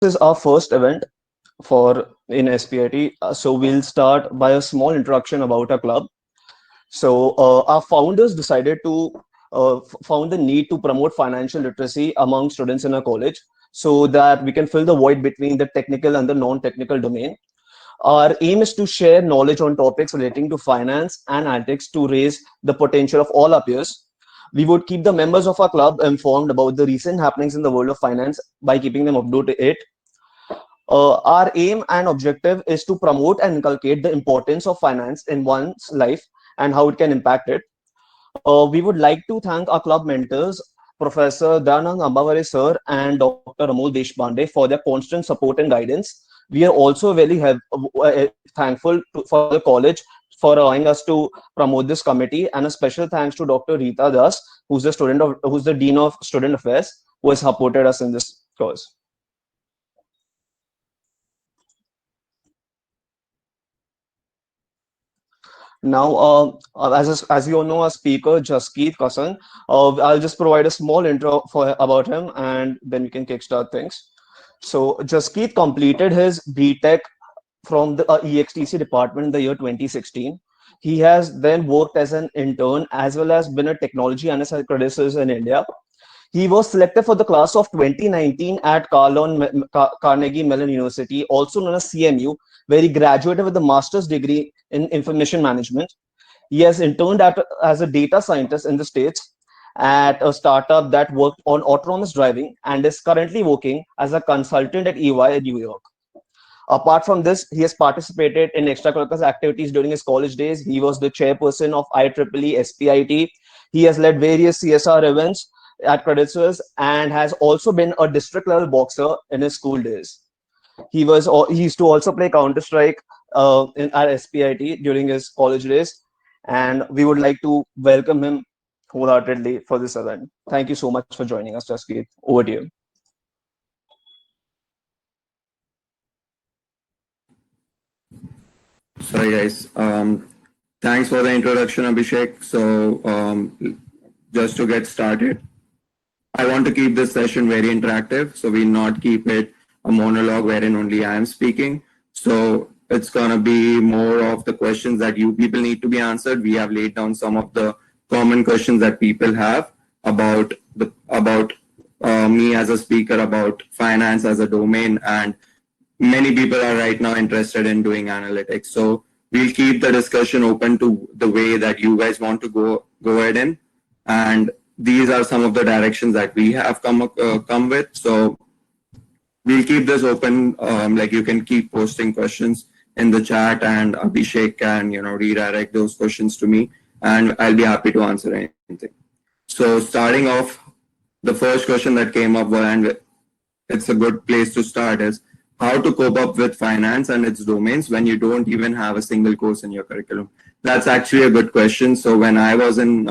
is our first event for in SPIT. So we'll start by a small introduction about our club. So our founders decided to found the need to promote financial literacy among students in our college, so that we can fill the void between the technical and the non-technical domain. Our aim is to share knowledge on topics relating to finance and analytics to raise the potential of all our peers. We would keep the members of our club informed about the recent happenings in the world of finance by keeping them up to date. Our aim and objective is to promote and inculcate the importance of finance in one's life and how it can impact it. We would like to thank our club mentors, Professor Danang Ambaware sir and Dr. Amol Deshpande, for their constant support and guidance. We are also very thankful for the college for allowing us to promote this committee, and a special thanks to Dr. Rita Das, who's the Dean of Student Affairs, who has supported us in this cause. Now, as you all know, our speaker Jaskeet Singh, I'll just provide a small intro for about him, and then we can kickstart things. So, Jaskeet completed his BTech from the EXTC department in the year 2016. He has then worked as an intern as well as been a technology analyst at Credit Suisse in India. He was selected for the class of 2019 at Carnegie Mellon University, also known as CMU, where he graduated with a master's degree in information management. He has interned as a data scientist in the States at a startup that worked on autonomous driving and is currently working as a consultant at EY in New York. Apart from this, he has participated in extracurricular activities during his college days. He was the chairperson of IEEE S.P.I.T. He has led various CSR events at Credit Suisse and has also been a district level boxer in his school days. He used to also play Counter Strike at S.P.I.T. during his college days, and we would like to welcome him wholeheartedly for this event. Thank you so much for joining us, Jaskeet. Over to you. Sorry, guys. Thanks for the introduction, Abhishek. So, just to get started, I want to keep this session very interactive. So, we not keep it a monologue wherein only I am speaking. So, it's going to be more of the questions that you people need to be answered. We have laid down some of the common questions that people have about me as a speaker, about finance as a domain, and many people are right now interested in doing analytics. So we'll keep the discussion open to the way that you guys want to go ahead in. And these are some of the directions that we have come with. So we'll keep this open. Like you can keep posting questions in the chat, and Abhishek can redirect those questions to me, and I'll be happy to answer anything. So starting off, the first question that came up, and it's a good place to start, is how to cope up with finance and its domains when you don't even have a single course in your curriculum. That's actually a good question. So when I was in,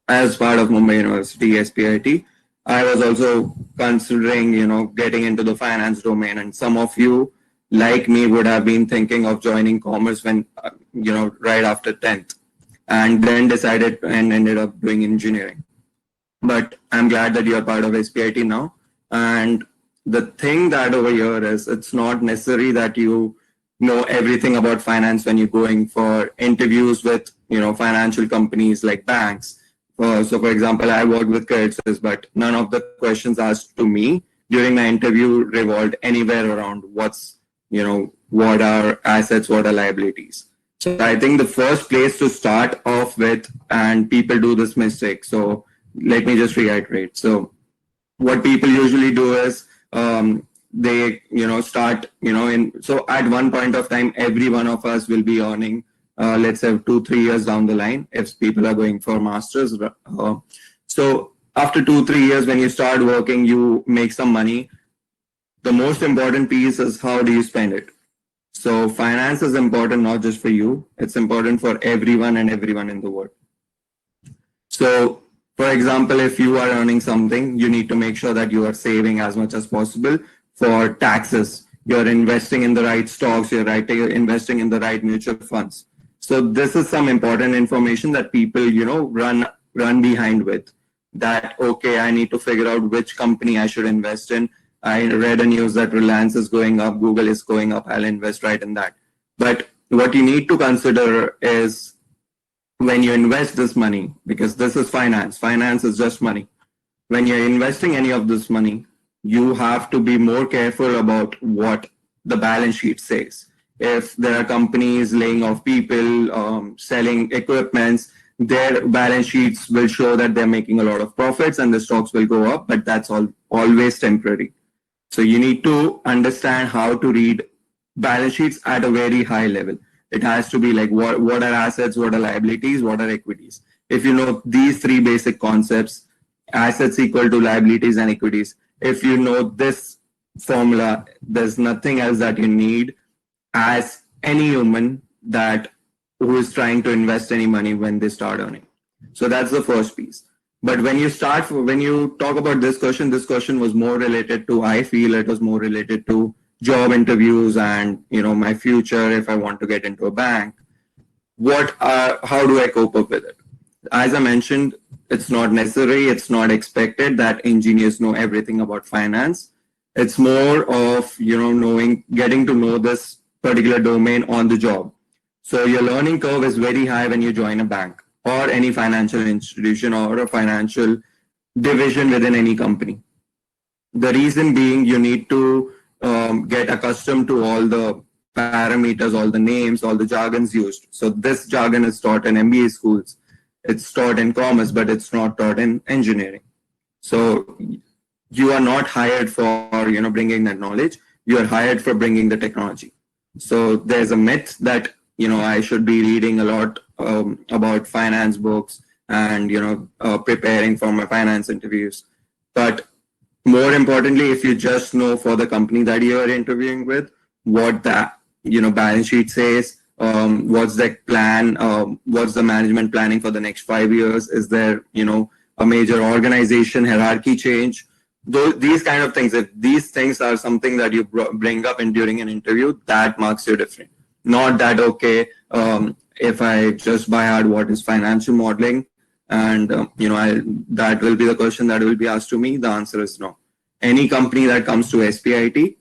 as part of Mumbai University, S.P.I.T, I was also considering, getting into the finance domain. And some of you, like me, would have been thinking of joining commerce when, right after 10th, and then decided and ended up doing engineering. But I'm glad that you're part of S.P.I.T now. And the thing that over here is, it's not necessary that you know everything about finance when you're going for interviews with financial companies like banks. So for example, I worked with Credit Suisse, but none of the questions asked to me during my interview revolved anywhere around what are assets, what are liabilities. So I think the first place to start off with, and people do this mistake, so let me just reiterate. So what people usually do is, they start so at one point of time, every one of us will be earning, let's say 2-3 years down the line, if people are going for masters. So after 2-3 years, when you start working, you make some money. The most important piece is, how do you spend it? So finance is important not just for you, it's important for everyone and everyone in the world. So for example, if you are earning something, you need to make sure that you are saving as much as possible for taxes. You're investing in the right stocks, you're investing in the right mutual funds. So this is some important information that people, run behind with. That, okay, I need to figure out which company I should invest in. I read a news that Reliance is going up, Google is going up, I'll invest right in that. But what you need to consider is when you invest this money, because this is finance, finance is just money. When you're investing any of this money, you have to be more careful about what the balance sheet says. If there are companies laying off people, selling equipments, their balance sheets will show that they're making a lot of profits and the stocks will go up, but that's all always temporary. So you need to understand how to read balance sheets at a very high level. It has to be like what are assets, what are liabilities, what are equities. If you know these three basic concepts, assets equal to liabilities and equities, if you know this formula, there's nothing else that you need as any human that who is trying to invest any money when they start earning. So that's the first piece. But when you talk about this question was more related to, I feel it was more related to job interviews and, my future if I want to get into a bank. How do I cope up with it? As I mentioned, it's not necessary, it's not expected that engineers know everything about finance. It's more of, getting to know this particular domain on the job. So your learning curve is very high when you join a bank or any financial institution or a financial division within any company. The reason being you need to get accustomed to all the parameters, all the names, all the jargons used. So this jargon is taught in MBA schools. It's taught in commerce, but it's not taught in engineering. So you are not hired for bringing that knowledge. You are hired for bringing the technology. So there's a myth that I should be reading a lot about finance books and preparing for my finance interviews. But more importantly, if you just know for the company that you are interviewing with what the balance sheet says, what's the plan, what's the management planning for the next 5 years, is there a major organization hierarchy change, these kind of things. If these things are something that you bring up in during an interview, that marks you different. Not that, okay, if I just by heart what is financial modeling, and that will be the question that will be asked to me. The answer is no. Any company that comes to S.P.I.T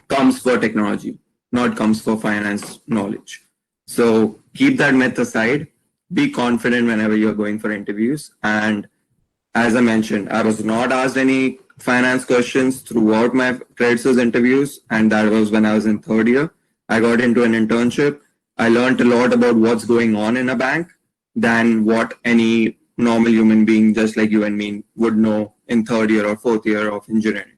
comes for technology, not comes for finance knowledge. So keep that myth aside. Be confident whenever you're going for interviews. And as I mentioned, I was not asked any finance questions throughout my credit suisse interviews, and that was when I was in third year. I got into an internship. I learned a lot about what's going on in a bank than what any normal human being just like you and me would know in third year or fourth year of engineering.